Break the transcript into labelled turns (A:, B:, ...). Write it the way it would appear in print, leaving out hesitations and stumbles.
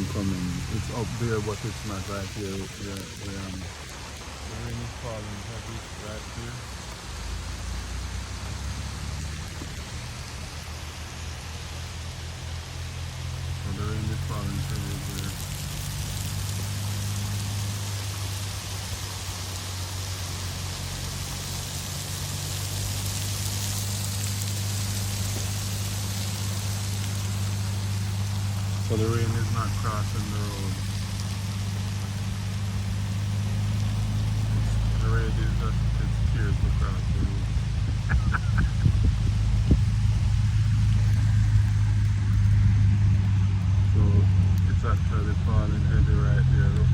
A: rain coming. It's up there, but it's not right here. The rain is falling heavy right here. So the rain is falling heavy there. So the rain is not crossing the road. The rain is just it's scared to cross the road. So it's actually falling heavy right there. Look.